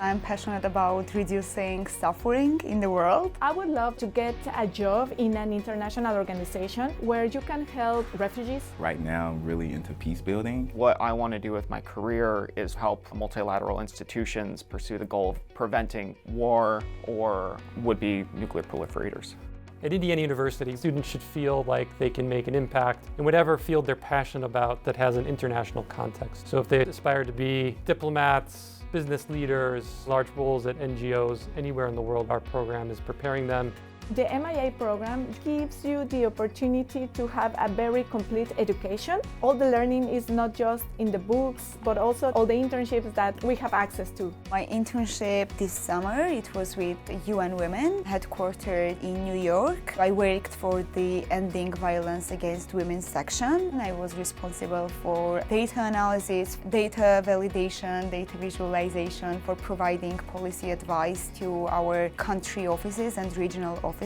I'm passionate about reducing suffering in the world. I would love to get a job in an international organization where you can help refugees. Right now, I'm really into peace building. What I want to do with my career is help multilateral institutions pursue the goal of preventing war or would-be nuclear proliferators. At Indiana University, students should feel like they can make an impact in whatever field they're passionate about that has an international context. So if they aspire to be diplomats, business leaders, large roles at NGOs, anywhere in the world, our program is preparing them. The MIA program gives you the opportunity to have a very complete education. All the learning is not just in the books, but also all the internships that we have access to. My internship this summer, it was with UN Women, headquartered in New York. I worked for the Ending Violence Against Women section. I was responsible for data analysis, data validation, data visualization, for providing policy advice to our country offices and regional offices.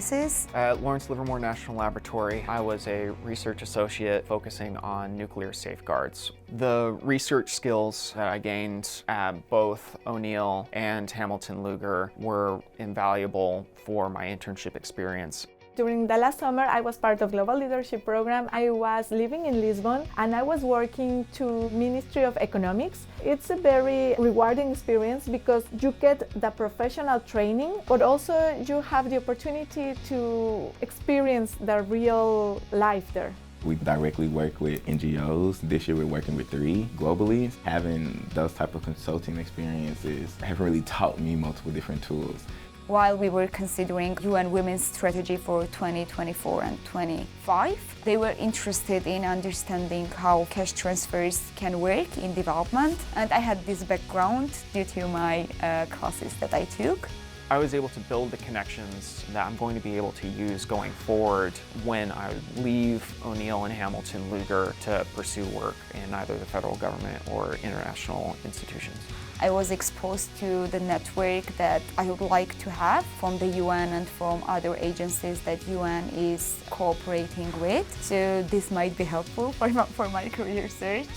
At Lawrence Livermore National Laboratory, I was a research associate focusing on nuclear safeguards. The research skills that I gained at both O'Neill and Hamilton Lugar were invaluable for my internship experience. During the last summer, I was part of Global Leadership Program. I was living in Lisbon and I was working to Ministry of Economics. It's a very rewarding experience because you get the professional training, but also you have the opportunity to experience the real life there. We directly work with NGOs. This year we're working with 3 globally. Having those type of consulting experiences have really taught me multiple different tools. While we were considering UN Women's strategy for 2024 and 25, they were interested in understanding how cash transfers can work in development, and I had this background due to my classes that I took. I was able to build the connections that I'm going to be able to use going forward when I leave O'Neill and Hamilton Lugar to pursue work in either the federal government or international institutions. I was exposed to the network that I would like to have from the UN and from other agencies that UN is cooperating with. So this might be helpful for my career search.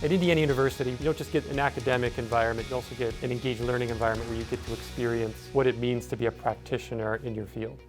At Indiana University, you don't just get an academic environment, you also get an engaged learning environment where you get to experience what it means to be a practitioner in your field.